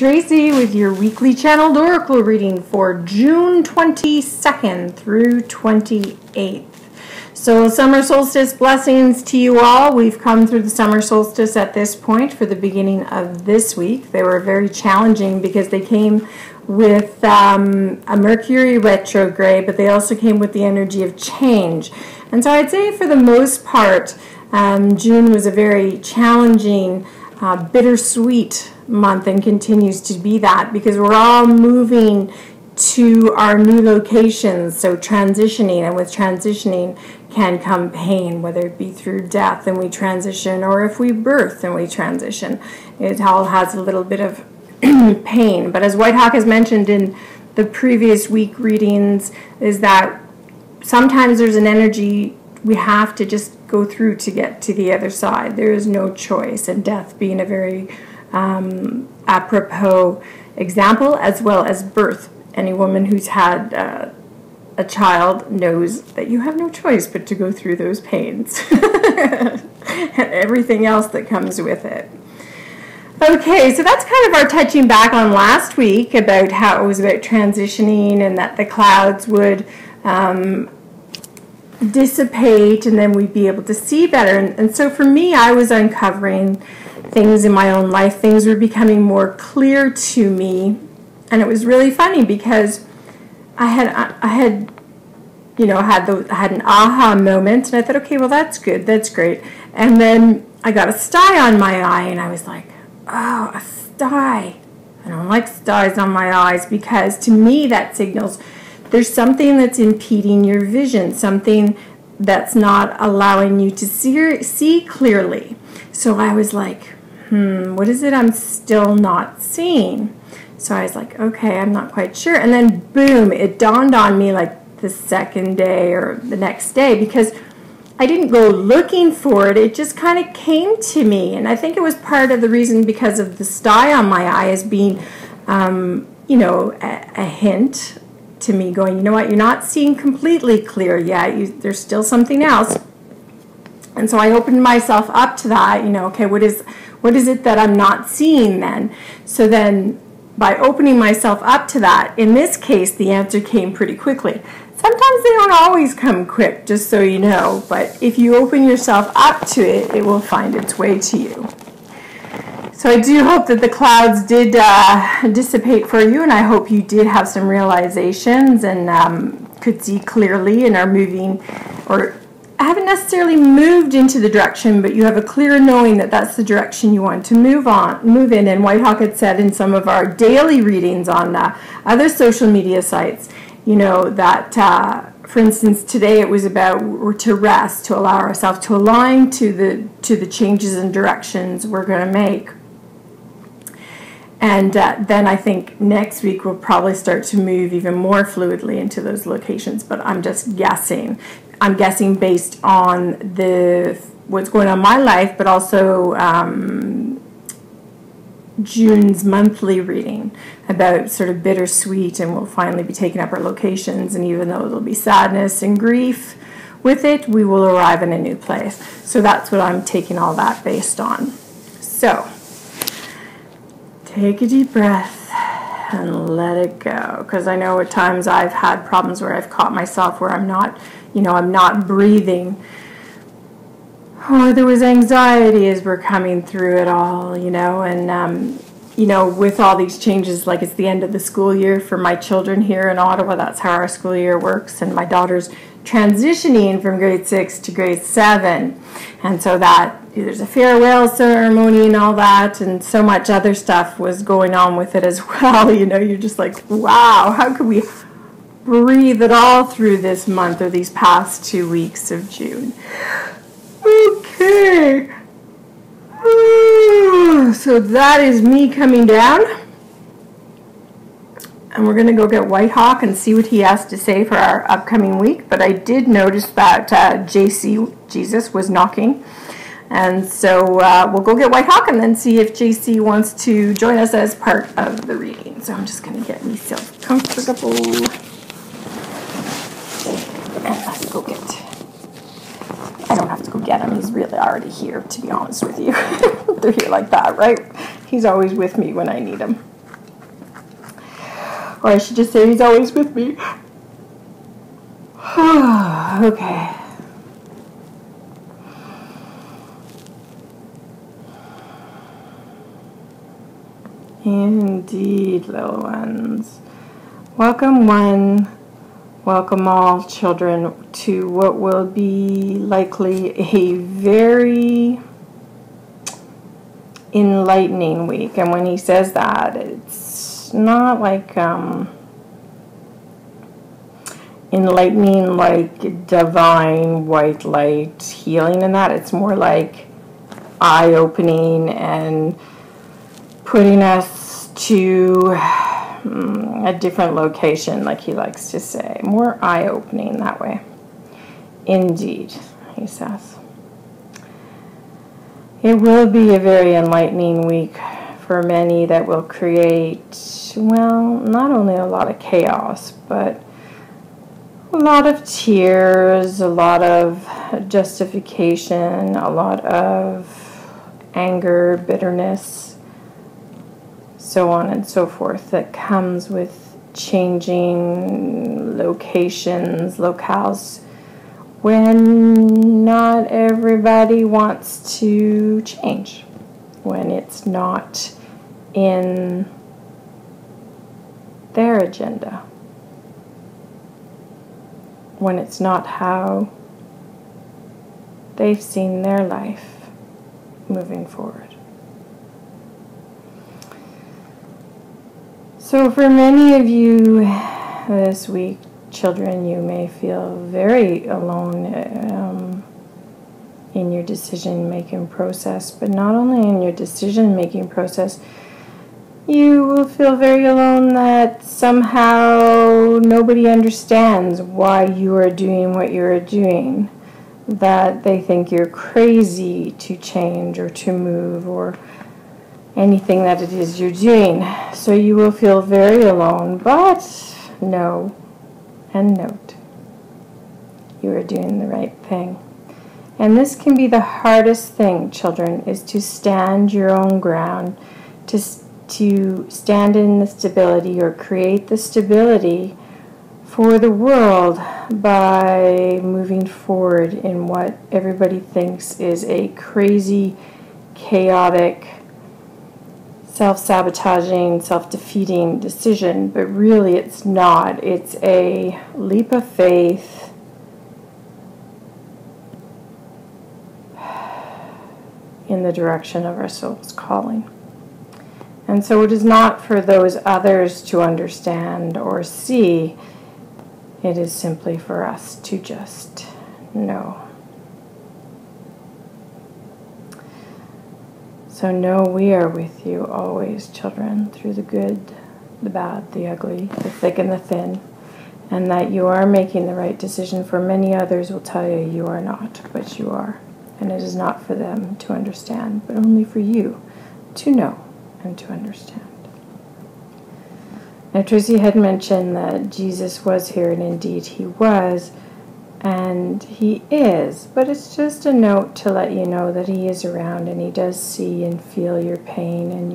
Tracy with your weekly channeled oracle reading for June 22nd through 28th. So summer solstice blessings to you all. We've come through the summer solstice at this point for the beginning of this week. They were very challenging because they came with a Mercury retrograde, but they also came with the energy of change. And so I'd say for the most part, June was a very challenging, bittersweet month and continues to be that because we're all moving to our new locations, so transitioning, and with transitioning can come pain, whether it be through death and we transition or if we birth and we transition. It all has a little bit of pain, but as Whitehawk has mentioned in the previous week readings, is that sometimes there's an energy we have to just go through to get to the other side. There is no choice, and death being a very apropos example, as well as birth. Any woman who's had a child knows that you have no choice but to go through those pains and everything else that comes with it. Okay, so that's kind of our touching back on last week about how it was about transitioning and that the clouds would dissipate and then we'd be able to see better. And so for me, I was uncovering things in my own life. Things were becoming more clear to me. And it was really funny because I had an aha moment, and I thought, okay, well, that's good, that's great. And then I got a sty on my eye, and I was like, oh, a sty. I don't like styes on my eyes because to me that signals there's something that's impeding your vision, something that's not allowing you to see clearly. So I was like, what is it I'm still not seeing? So I was like, okay, I'm not quite sure. And then boom, it dawned on me like the second day or the next day, because I didn't go looking for it. It just kind of came to me. And I think it was part of the reason because of the sty on my eye as being, a hint to me going, you know what, you're not seeing completely clear yet. There's still something else. And so I opened myself up to that, okay, what is it that I'm not seeing then? So then by opening myself up to that, in this case, the answer came pretty quickly. Sometimes they don't always come quick, just so you know, but if you open yourself up to it, it will find its way to you. So I do hope that the clouds did dissipate for you, and I hope you did have some realizations and could see clearly and are moving, or haven't necessarily moved into the direction, but you have a clear knowing that that's the direction you want to move in. And Whitehawk had said in some of our daily readings on other social media sites, that for instance today it was about to rest, to allow ourselves to align to the changes and directions we're going to make. And then I think next week we'll probably start to move even more fluidly into those locations, but I'm just guessing. I'm guessing based on what's going on in my life, but also June's monthly reading about sort of bittersweet, and we'll finally be taking up our locations, and even though there'll be sadness and grief with it, we will arrive in a new place. So that's what I'm taking all that based on. So take a deep breath and let it go, because I know at times I've had problems where I've caught myself where I'm not breathing, or there was anxiety as we're coming through it all, and with all these changes, like it's the end of the school year for my children here in Ottawa. That's how our school year works, and my daughter's transitioning from grade 6 to grade 7, and so that there's a farewell ceremony and all that, and so much other stuff was going on with it as well. You're just like, wow, how could we breathe it all through this month or these past 2 weeks of June? Okay. So that is me coming down. And we're going to go get Whitehawk and see what he has to say for our upcoming week. But I did notice that JC, Jesus, was knocking. And so we'll go get Whitehawk and then see if JC wants to join us as part of the reading. So I'm just going to get myself comfortable. And let's go get. I don't have to go get him. He's really already here, to be honest with you. They're here like that, right? He's always with me when I need him. Or I should just say he's always with me. Okay. Indeed, little ones. Welcome one, welcome all children to what will be likely a very enlightening week. And when he says that, it's not like enlightening like divine white light healing and that. It's more like eye-opening and putting us to a different location, like he likes to say. More eye-opening that way. Indeed, he says. It will be a very enlightening week for many that will create, well, not only a lot of chaos, but a lot of tears, a lot of justification, a lot of anger, bitterness, so on and so forth, that comes with changing locations, locales, when not everybody wants to change, when it's not in their agenda, when it's not how they've seen their life moving forward. So for many of you this week, children, you may feel very alone in your decision-making process, but not only in your decision-making process, you will feel very alone that somehow nobody understands why you are doing what you are doing, that they think you're crazy to change or to move or anything that it is you're doing. So you will feel very alone, but know and note, you are doing the right thing. And this can be the hardest thing, children, is to stand your own ground, to stand in the stability or create the stability for the world by moving forward in what everybody thinks is a crazy, chaotic, self-sabotaging, self-defeating decision, but really it's not. It's a leap of faith in the direction of our soul's calling. And so it is not for those others to understand or see. It is simply for us to just know. So know we are with you always, children, through the good, the bad, the ugly, the thick and the thin, and that you are making the right decision. For many others will tell you you are not, but you are. And it is not for them to understand, but only for you to know and to understand. Now, Tracy had mentioned that Jesus was here, and indeed he was, and he is, but it's just a note to let you know that he is around, and he does see and feel your pain and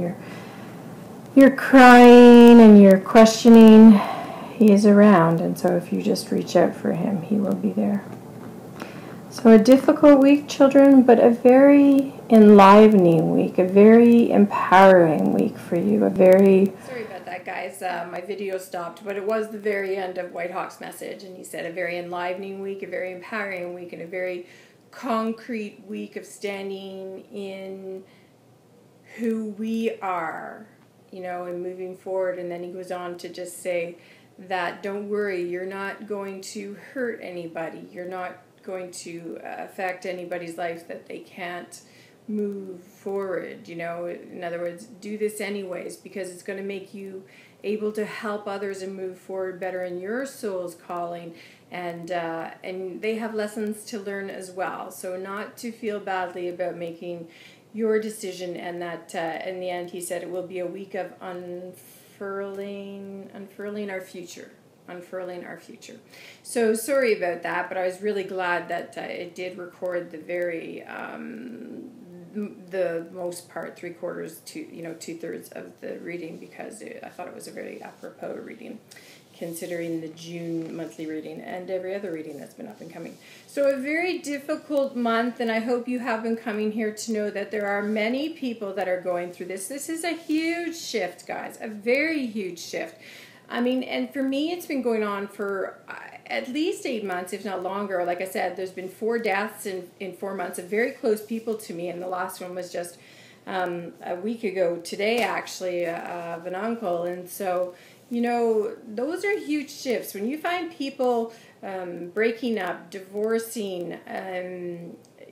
your crying and your questioning. He is around, and so if you just reach out for him, he will be there. So a difficult week, children, but a very enlivening week, a very empowering week for you, a very... Sorry about that, guys. My video stopped, but it was the very end of Whitehawk's message, and he said a very enlivening week, a very empowering week, and a very concrete week of standing in who we are, you know, and moving forward. And then he goes on to just say that don't worry, you're not going to hurt anybody, you're not going to affect anybody's life that they can't move forward, you know. In other words, do this anyways because it's going to make you able to help others and move forward better in your soul's calling, and they have lessons to learn as well. So not to feel badly about making your decision, and that in the end, he said it will be a week of unfurling our future. Unfurling our future. So sorry about that, but I was really glad that it did record the very the most part, 3/4 to 2/3 of the reading, because I thought it was a very apropos reading, considering the June monthly reading and every other reading that's been up and coming. So a very difficult month, and I hope you have been coming here to know that there are many people that are going through this. This is a huge shift, guys, a very huge shift. I mean, and for me, it's been going on for at least 8 months, if not longer. Like I said, there's been 4 deaths in 4 months of very close people to me, and the last one was just a week ago today, actually, of an uncle. And so, those are huge shifts. When you find people breaking up, divorcing,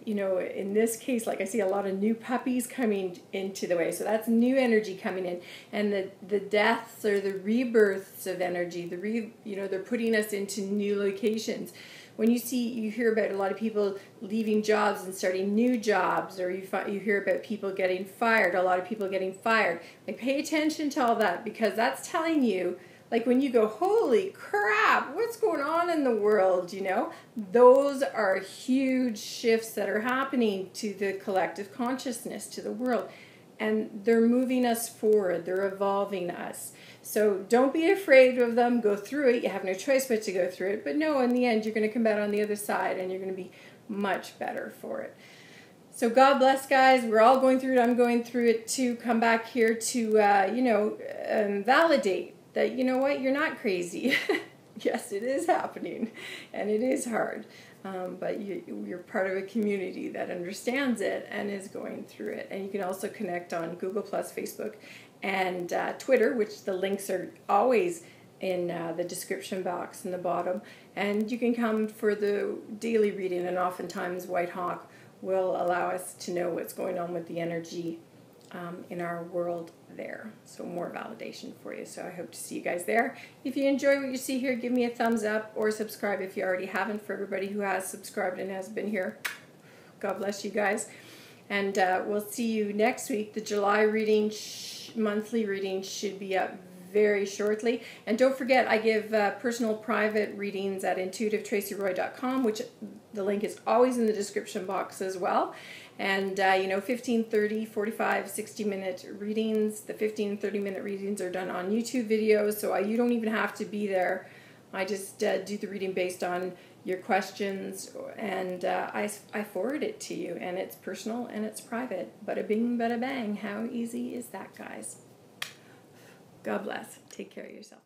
in this case, like I see a lot of new puppies coming into the way. So that's new energy coming in. And the deaths or the rebirths of energy, they're putting us into new locations. When you hear about a lot of people leaving jobs and starting new jobs, or you hear about people getting fired, a lot of people getting fired. Like, pay attention to all that, because that's telling you, like, when you go, holy crap, what's going on in the world, those are huge shifts that are happening to the collective consciousness, to the world. And they're moving us forward. They're evolving us. So don't be afraid of them. Go through it. You have no choice but to go through it. But no, in the end, you're going to come out on the other side, and you're going to be much better for it. So God bless, guys. We're all going through it. I'm going through it too. Come back here to, validate that, you know what, you're not crazy. Yes, it is happening, and it is hard. But you're part of a community that understands it and is going through it. And you can also connect on Google+, Facebook, and Twitter, which the links are always in the description box in the bottom. And you can come for the daily reading, and oftentimes Whitehawk will allow us to know what's going on with the energy in our world there. So more validation for you. So I hope to see you guys there. If you enjoy what you see here, give me a thumbs up, or subscribe if you already haven't. For everybody who has subscribed and has been here, God bless you guys. And we'll see you next week. The July reading, monthly reading, should be up very shortly. And don't forget, I give personal private readings at intuitivetracyroy.com, which the link is always in the description box as well. And 15, 30, 45, 60-minute readings. The 15 and 30-minute readings are done on YouTube videos, so you don't even have to be there. I just do the reading based on your questions, and I forward it to you, and it's personal and it's private. Bada bing, bada bang. How easy is that, guys? God bless. Take care of yourself.